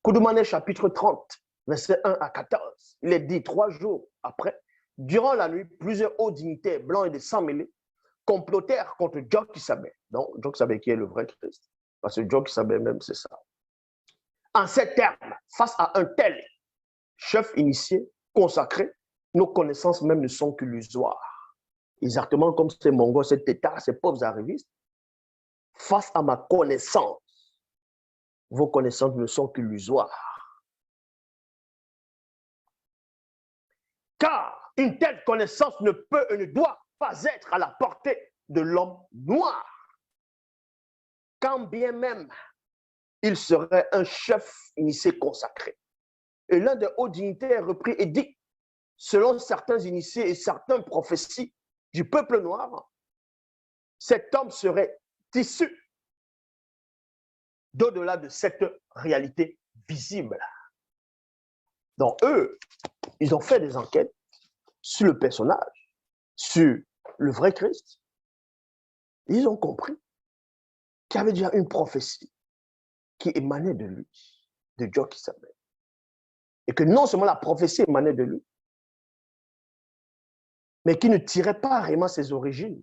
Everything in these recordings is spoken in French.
Koudoumane chapitre 30, verset 1 à 14. Il est dit 3 jours après, durant la nuit, plusieurs hauts dignitaires blancs et de sang mêlés complotèrent contre Djok-Isabé. Donc, Djok-Isabé qui est le vrai Christ. Parce que Djok-Isabé même, c'est ça. En ces termes, face à un tel chef initié, consacré, nos connaissances même ne sont qu'illusoires. Exactement comme ces Mongols, ces Tétards, ces pauvres arrivistes. Face à ma connaissance, vos connaissances ne sont qu'illusoires. Car une telle connaissance ne peut et ne doit pas être à la portée de l'homme noir. Quand bien même il serait un chef initié consacré. Et l'un des hauts dignitaires reprit et dit, selon certains initiés et certaines prophéties du peuple noir, cet homme serait issu d'au-delà de cette réalité visible. Donc eux, ils ont fait des enquêtes sur le personnage, sur le vrai Christ. Ils ont compris qu'il y avait déjà une prophétie qui émanait de lui, de Djok-Isabé. Et que non seulement la prophétie émanait de lui, mais qui ne tirait pas réellement ses origines,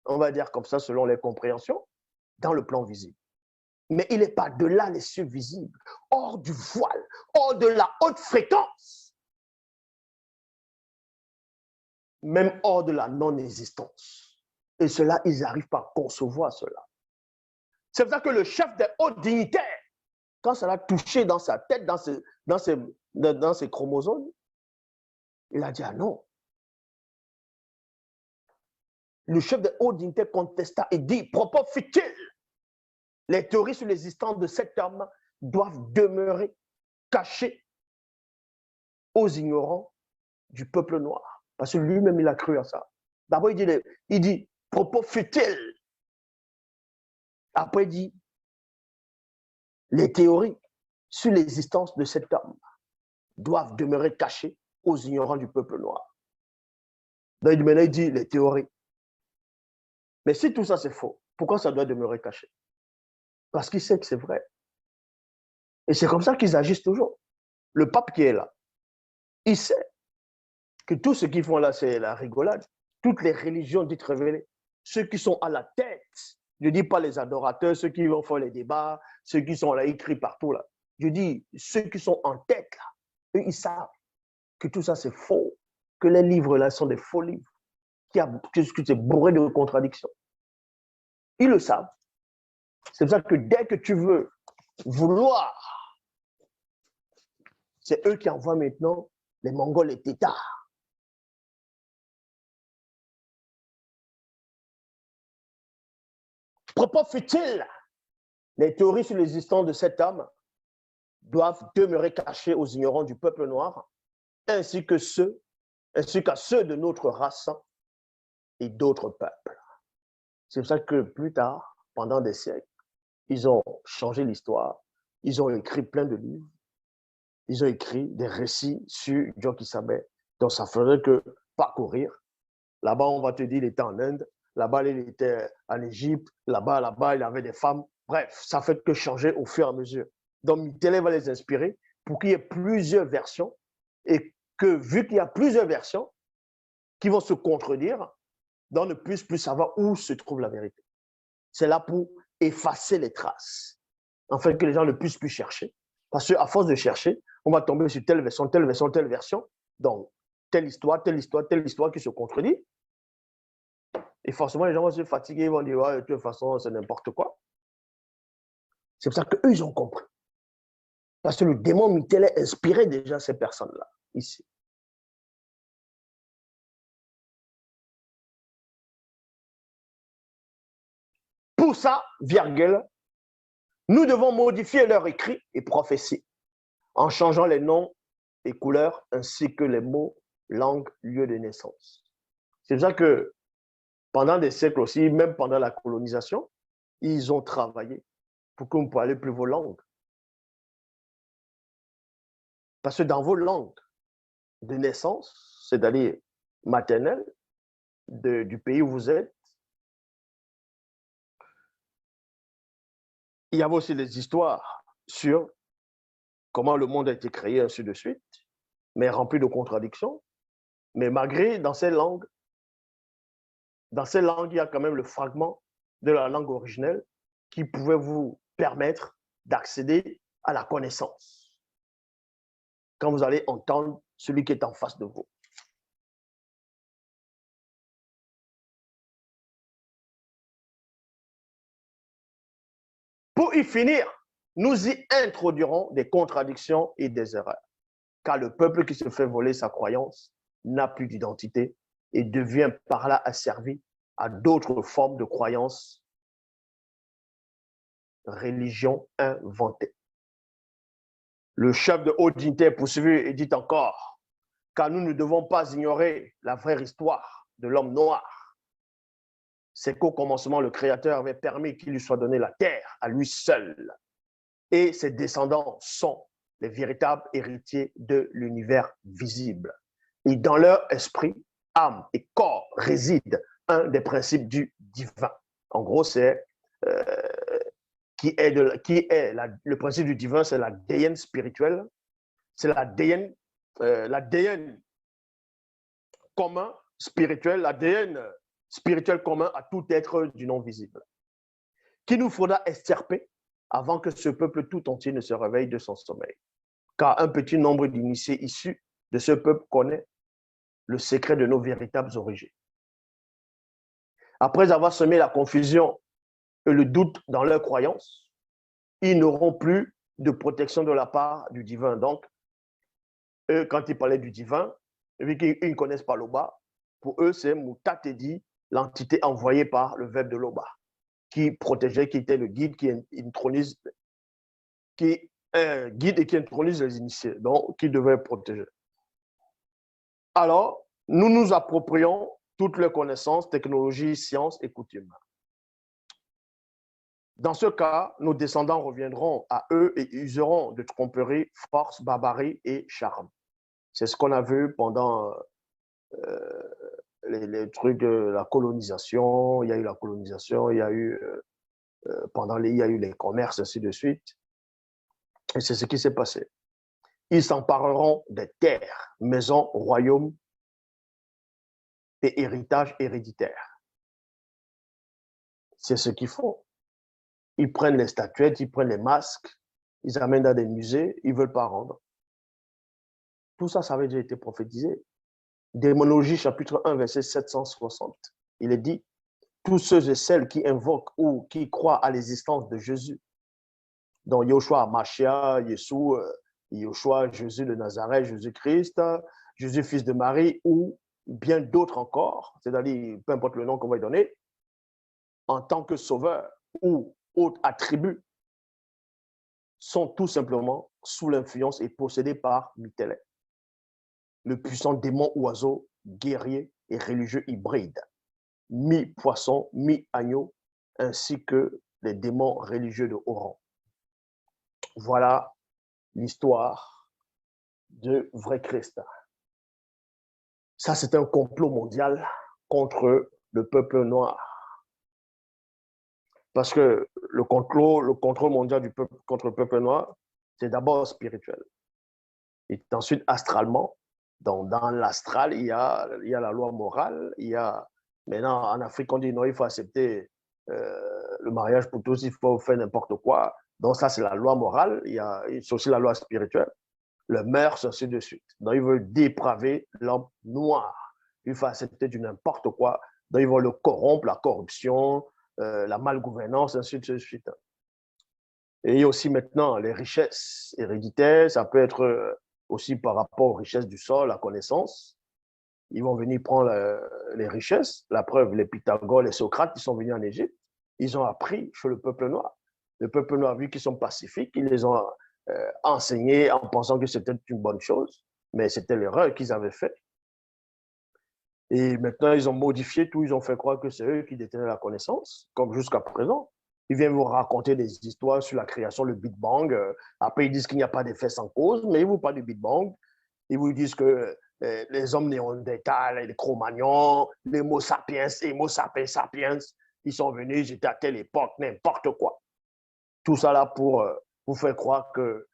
on va dire comme ça selon les compréhensions, dans le plan visible. Mais il est par-delà les cieux visibles, hors du voile, hors de la haute fréquence, même hors de la non-existence. Et cela, ils n'arrivent pas à concevoir cela. C'est pour ça que le chef des hauts dignitaires, quand ça l'a touché dans sa tête, dans ses chromosomes, il a dit, ah non. Le chef des hauts dignitaires contesta et dit, propos futiles, les théories sur l'existence de cet homme doivent demeurer cachées aux ignorants du peuple noir. Parce que lui-même, il a cru à ça. D'abord, il dit propos futiles. Après, il dit, les théories sur l'existence de cet homme doivent demeurer cachées aux ignorants du peuple noir. Donc, maintenant, il dit les théories. Mais si tout ça, c'est faux, pourquoi ça doit demeurer caché? Parce qu'il sait que c'est vrai. Et c'est comme ça qu'ils agissent toujours. Le pape qui est là, il sait que tout ce qu'ils font là, c'est la rigolade. Toutes les religions dites révélées, ceux qui sont à la tête, je ne dis pas les adorateurs, ceux qui vont faire les débats, ceux qui sont là écrits partout là. Je dis ceux qui sont en tête là, eux, ils savent que tout ça c'est faux, que les livres là sont des faux livres, que c'est bourré de contradictions. Ils le savent. C'est pour ça que dès que tu veux vouloir, c'est eux qui envoient maintenant les Mongols et Tétards. Propos futiles, les théories sur l'existence de cet homme doivent demeurer cachées aux ignorants du peuple noir, ainsi qu'à ceux de notre race et d'autres peuples. C'est pour ça que plus tard, pendant des siècles, ils ont changé l'histoire, ils ont écrit plein de livres, ils ont écrit des récits sur Djok-Isabé. Donc ça ferait que parcourir. Là-bas, on va te dire, il était en Inde, là-bas, il était en Égypte, là-bas, il avait des femmes. Bref, ça fait que changer au fur et à mesure. Donc, Michelet va les inspirer pour qu'il y ait plusieurs versions et que, vu qu'il y a plusieurs versions qui vont se contredire, donc on ne puisse plus savoir où se trouve la vérité. C'est là pour effacer les traces, en fait, que les gens ne puissent plus chercher. Parce qu'à force de chercher, on va tomber sur telle version, telle version, telle version. Donc, telle histoire qui se contredit. Et forcément, les gens vont se fatiguer, ils vont dire, ouais, de toute façon, c'est n'importe quoi. C'est pour ça qu'eux, ils ont compris. Parce que le démon Michelet inspirait déjà ces personnes-là, ici. Pour ça, virgule, nous devons modifier leur écrit et prophétie en changeant les noms et couleurs ainsi que les mots, langue, lieu de naissance. C'est pour ça que pendant des siècles aussi, même pendant la colonisation, ils ont travaillé pour que vous parliez plus vos langues. Parce que dans vos langues de naissance, c'est-à-dire maternelle, du pays où vous êtes, il y avait aussi des histoires sur comment le monde a été créé, ainsi de suite, mais rempli de contradictions. Mais malgré, dans ces langues, il y a quand même le fragment de la langue originelle qui pouvait vous permettre d'accéder à la connaissance quand vous allez entendre celui qui est en face de vous. Pour y finir, nous y introduirons des contradictions et des erreurs, car le peuple qui se fait voler sa croyance n'a plus d'identité et devient par là asservi à d'autres formes de croyances, religions inventées. Le chef de haute dignité poursuivi et dit encore, car nous ne devons pas ignorer la vraie histoire de l'homme noir. C'est qu'au commencement, le Créateur avait permis qu'il lui soit donné la terre à lui seul. Et ses descendants sont les véritables héritiers de l'univers visible. Et dans leur esprit, âme et corps réside un des principes du divin. En gros, c'est le principe du divin, c'est la déienne spirituelle, c'est la déienne commun spirituelle, la déienne spirituelle commun à tout être du non visible, qu'il nous faudra extirper avant que ce peuple tout entier ne se réveille de son sommeil. Car un petit nombre d'initiés issus de ce peuple connaît le secret de nos véritables origines. Après avoir semé la confusion et le doute dans leurs croyances, ils n'auront plus de protection de la part du divin. Donc, eux, quand ils parlaient du divin, vu qu'ils ne connaissent pas l'Oba, pour eux, c'est Mutatedi, l'entité envoyée par le verbe de l'Oba, qui protégeait, qui était le guide, qui intronise, guide et qui intronise les initiés, donc qui devait protéger. Alors, nous nous approprions toutes les connaissances, technologies, sciences et coutumes. Dans ce cas, nos descendants reviendront à eux et useront de tromperie, force, barbarie et charme. C'est ce qu'on a vu pendant les trucs de la colonisation. Il y a eu la colonisation, il y a eu il y a eu les commerces, ainsi de suite. Et c'est ce qui s'est passé. Ils s'empareront des terres, maisons, royaumes et héritages héréditaires. C'est ce qu'ils font. Ils prennent les statuettes, ils prennent les masques, ils amènent dans des musées, ils ne veulent pas rendre. Tout ça, ça avait déjà été prophétisé. Démonologie, chapitre 1, verset 760. Il est dit, tous ceux et celles qui invoquent ou qui croient à l'existence de Jésus, dont Yoshua, Machia, Yeshua, Yoshua, Jésus de Nazareth, Jésus-Christ, Jésus, fils de Marie, ou bien d'autres encore, c'est-à-dire, peu importe le nom qu'on va lui donner, en tant que sauveur ou autre attribut, sont tout simplement sous l'influence et possédés par Mitélet, le puissant démon oiseau, guerrier et religieux hybride, mi-poisson, mi-agneau, ainsi que les démons religieux de haut rang. Voilà l'histoire de vrai Christ. Ça, c'est un complot mondial contre le peuple noir. Parce que le contrôle mondial du peuple contre le peuple noir, c'est d'abord spirituel. Et ensuite, astralement, dans l'astral, il y a la loi morale. Il y a, maintenant, en Afrique, on dit non, il faut accepter le mariage pour tous, il faut faire n'importe quoi. Donc, ça, c'est la loi morale. Il y a aussi la loi spirituelle, le mœurs, ainsi de suite. Donc, ils veulent dépraver l'homme noir. Il faut accepter du n'importe quoi. Donc, ils veulent le corrompre, la corruption, la malgouvernance, ainsi de suite. Et il y a aussi maintenant les richesses héréditaires. Ça peut être aussi par rapport aux richesses du sol, la connaissance. Ils vont venir prendre les richesses. La preuve, les Pythagore, les Socrates, ils sont venus en Égypte. Ils ont appris chez le peuple noir. Le peuple noir, vu qu'ils sont pacifiques, ils les ont enseignés en pensant que c'était une bonne chose, mais c'était l'erreur qu'ils avaient faite. Et maintenant, ils ont modifié tout, ils ont fait croire que c'est eux qui détenaient la connaissance, comme jusqu'à présent. Ils viennent vous raconter des histoires sur la création, le Big Bang. Après, ils disent qu'il n'y a pas d'effet sans cause, mais ils vous parlent du Big Bang. Ils vous disent que les hommes néandertals, les Cro-Magnons, les Homo sapiens, les Homo sapiens, ils sont venus, ils étaient à telle époque, n'importe quoi. Tout ça là pour vous faire croire que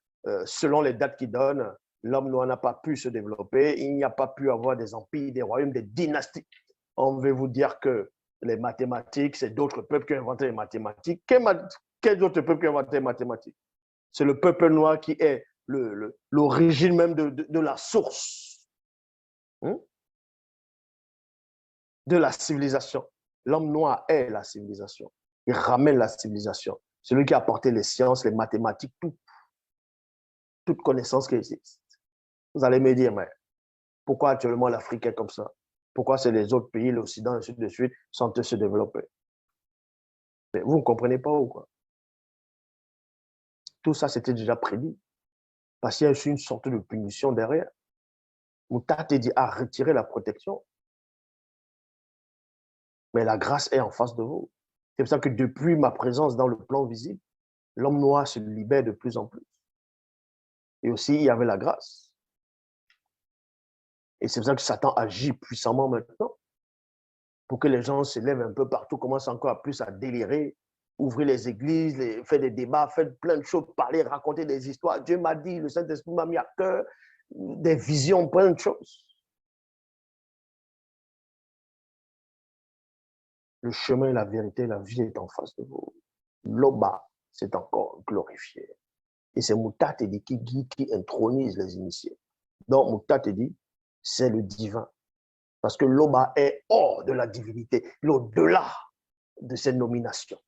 selon les dates qu'il donne, l'homme noir n'a pas pu se développer, il n'y a pas pu avoir des empires, des royaumes, des dynasties. On veut vous dire que les mathématiques, c'est d'autres peuples qui ont inventé les mathématiques. Quels autres peuples qui ont inventé les mathématiques? C'est le peuple noir qui est l'origine même de la source de la civilisation. L'homme noir est la civilisation. Il ramène la civilisation. C'est lui qui a apporté les sciences, les mathématiques, toute connaissance qui existe. Vous allez me dire, mais pourquoi actuellement l'Afrique est comme ça? Pourquoi c'est les autres pays, l'Occident, ainsi de suite, sont se développer? Mais vous ne comprenez pas ou quoi? Tout ça, c'était déjà prédit. Parce qu'il y a eu une sorte de punition derrière. Moutate dit à retirer la protection. Mais la grâce est en face de vous. C'est pour ça que depuis ma présence dans le plan visible, l'homme noir se libère de plus en plus. Et aussi, il y avait la grâce. Et c'est pour ça que Satan agit puissamment maintenant, pour que les gens se lèvent un peu partout, commencent encore plus à délirer, ouvrir les églises, faire des débats, faire plein de choses, parler, raconter des histoires. Dieu m'a dit, le Saint-Esprit m'a mis à cœur, des visions, plein de choses. Le chemin, la vérité, la vie est en face de vous. L'Oba, c'est encore glorifié. Et c'est Moutate dit qui intronise les initiés. Donc, Moutate dit, c'est le divin. Parce que l'Oba est hors de la divinité, il est au-delà de cette nomination.